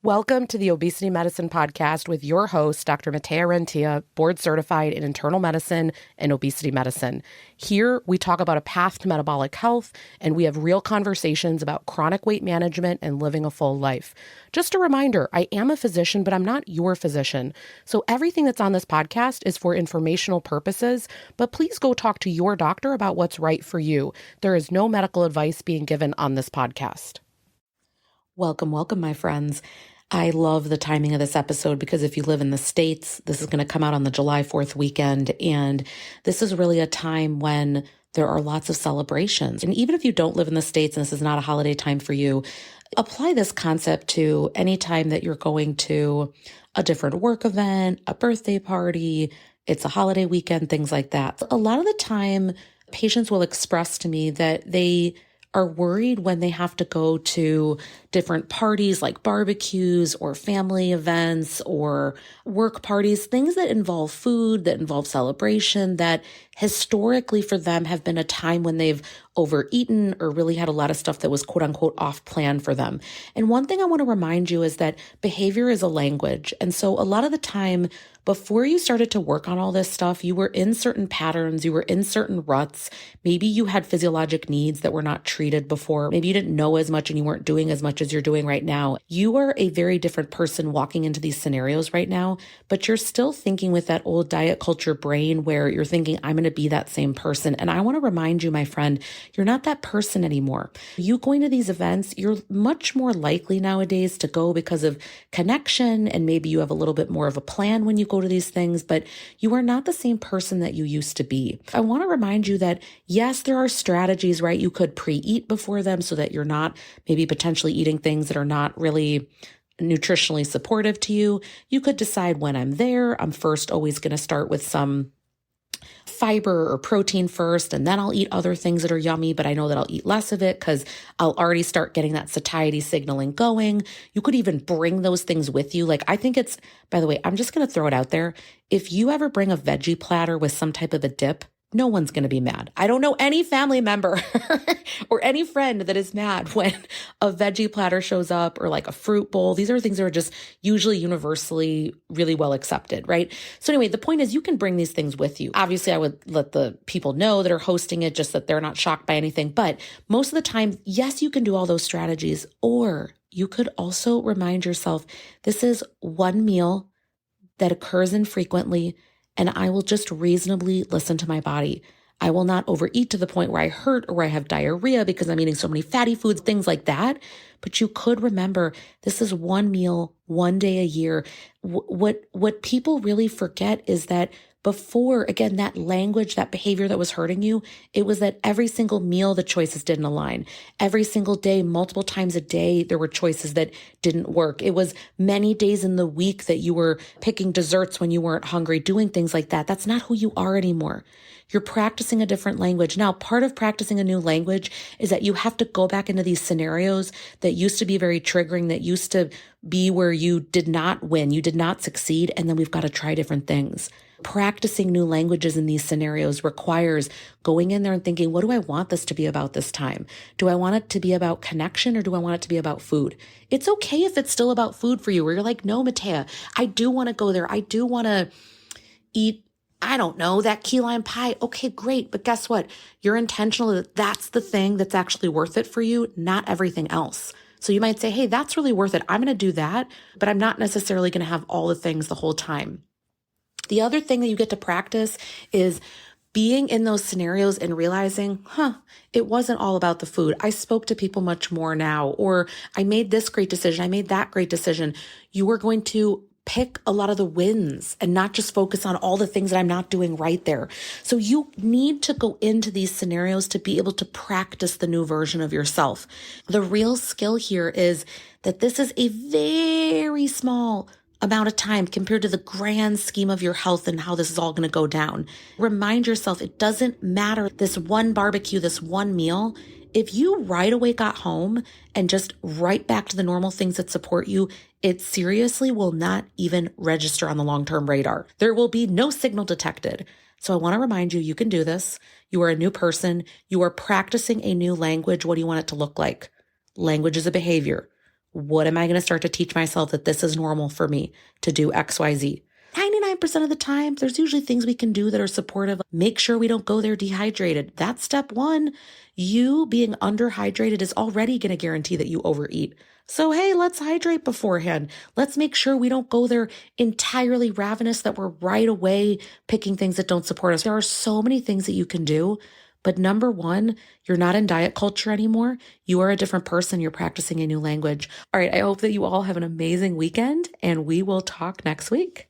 Welcome to the Obesity Medicine Podcast with your host, Dr. Matea Rentia, board certified in internal medicine and obesity medicine. Here, we talk about a path to metabolic health, and we have real conversations about chronic weight management and living a full life. Just a reminder, I am a physician, but I'm not your physician. So everything that's on this podcast is for informational purposes, but please go talk to your doctor about what's right for you. There is no medical advice being given on this podcast. Welcome, my friends. I love the timing of this episode because if you live in the States, this is going to come out on the July 4th weekend. And this is really a time when there are lots of celebrations. And even if you don't live in the States and this is not a holiday time for you, apply this concept to any time that you're going to a different work event, a birthday party, it's a holiday weekend, things like that. A lot of the time, patients will express to me that they are worried when they have to go to different parties like barbecues or family events or work parties, things that involve food, that involve celebration, that historically for them have been a time when they've overeaten or really had a lot of stuff that was quote unquote off plan for them. And one thing I want to remind you is that behavior is a language. And so a lot of the time, before you started to work on all this stuff, you were in certain patterns, you were in certain ruts. Maybe you had physiologic needs that were not treated before. Maybe you didn't know as much and you weren't doing as much as you're doing right now. You are a very different person walking into these scenarios right now, but you're still thinking with that old diet culture brain where you're thinking, I'm going to be that same person. And I want to remind you, my friend, you're not that person anymore. You going to these events, you're much more likely nowadays to go because of connection, and maybe you have a little bit more of a plan when you go to these things, but you are not the same person that you used to be. I want to remind you that yes, there are strategies, right? You could pre-eat before them so that you're not maybe potentially eating things that are not really nutritionally supportive to you. You could decide when I'm there, I'm first always going to start with some fiber or protein first, and then I'll eat other things that are yummy, but I know that I'll eat less of it because I'll already start getting that satiety signaling going. You could even bring those things with you. Like, I think it's, by the way, I'm just going to throw it out there. If you ever bring a veggie platter with some type of a dip, no one's going to be mad. I don't know any family member or any friend that is mad when a veggie platter shows up or like a fruit bowl. These are things that are just usually universally really well accepted, right? So anyway, the point is you can bring these things with you. Obviously, I would let the people know that are hosting it just that they're not shocked by anything. But most of the time, yes, you can do all those strategies, or you could also remind yourself, this is one meal that occurs infrequently, and I will just reasonably listen to my body. I will not overeat to the point where I hurt or where I have diarrhea because I'm eating so many fatty foods, things like that. But you could remember, this is one meal, one day a year. What people really forget is that before, again, that language, that behavior that was hurting you, it was that every single meal, the choices didn't align. Every single day, multiple times a day, there were choices that didn't work. It was many days in the week that you were picking desserts when you weren't hungry, doing things like that. That's not who you are anymore. You're practicing a different language. Now, part of practicing a new language is that you have to go back into these scenarios that used to be very triggering, that used to be where you did not win, you did not succeed, and then we've got to try different things. Practicing new languages in these scenarios requires going in there and thinking, what do I want this to be about this time? Do I want it to be about connection or do I want it to be about food? It's okay if it's still about food for you, where you're like, no, Matea, I do want to go there. I do want to eat, I don't know, that key lime pie. Okay, great. But guess what? You're intentional that that's the thing that's actually worth it for you, not everything else. So you might say, hey, that's really worth it. I'm going to do that, but I'm not necessarily going to have all the things the whole time. The other thing that you get to practice is being in those scenarios and realizing, it wasn't all about the food. I spoke to people much more now, or I made this great decision. I made that great decision. You are going to pick a lot of the wins and not just focus on all the things that I'm not doing right there. So you need to go into these scenarios to be able to practice the new version of yourself. The real skill here is that this is a very small amount of time compared to the grand scheme of your health and how this is all going to go down. Remind yourself, it doesn't matter this one barbecue, this one meal. If you right away got home and just right back to the normal things that support you, it seriously will not even register on the long-term radar. There will be no signal detected. So I want to remind you, you can do this. You are a new person. You are practicing a new language. What do you want it to look like? Language is a behavior. what am I going to start to teach myself that this is normal for me to do XYZ? 99% of the time, there's usually things we can do that are supportive. Make sure we don't go there dehydrated. That's step one. You being underhydrated is already going to guarantee that you overeat. So, hey, let's hydrate beforehand. Let's make sure we don't go there entirely ravenous, that we're right away picking things that don't support us. There are so many things that you can do. But number one, you're not in diet culture anymore. You are a different person. You're practicing a new language. All right. I hope that you all have an amazing weekend, and we will talk next week.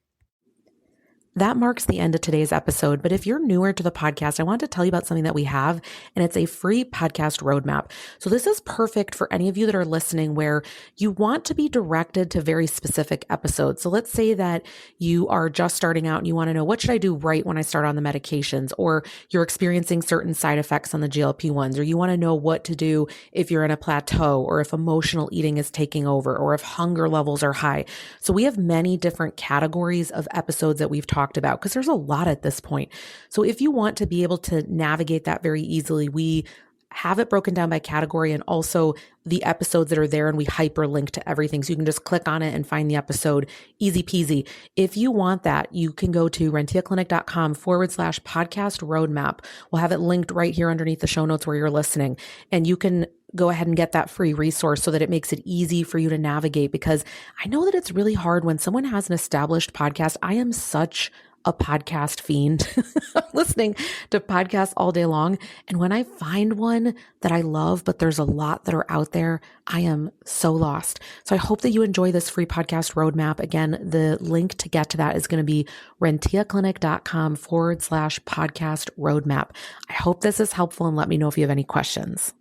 That marks the end of today's episode. But if you're newer to the podcast, I want to tell you about something that we have, and it's a free podcast roadmap. So this is perfect for any of you that are listening where you want to be directed to very specific episodes. So let's say that you are just starting out and you want to know, what should I do right when I start on the medications? Or you're experiencing certain side effects on the GLP-1s, or you want to know what to do if you're in a plateau, or if emotional eating is taking over, or if hunger levels are high. So we have many different categories of episodes that we've talked about, because there's a lot at this point. So if you want to be able to navigate that very easily, we have it broken down by category, and also the episodes that are there, and we hyperlink to everything. So you can just click on it and find the episode, easy peasy. If you want that, you can go to rentiaclinic.com/podcast roadmap. We'll have it linked right here underneath the show notes where you're listening. And you can go ahead and get that free resource so that it makes it easy for you to navigate, because I know that it's really hard when someone has an established podcast. I am such a podcast fiend. I'm listening to podcasts all day long. And when I find one that I love, but there's a lot that are out there, I am so lost. So I hope that you enjoy this free podcast roadmap. Again, the link to get to that is going to be rentiaclinic.com/podcast roadmap. I hope this is helpful, and let me know if you have any questions.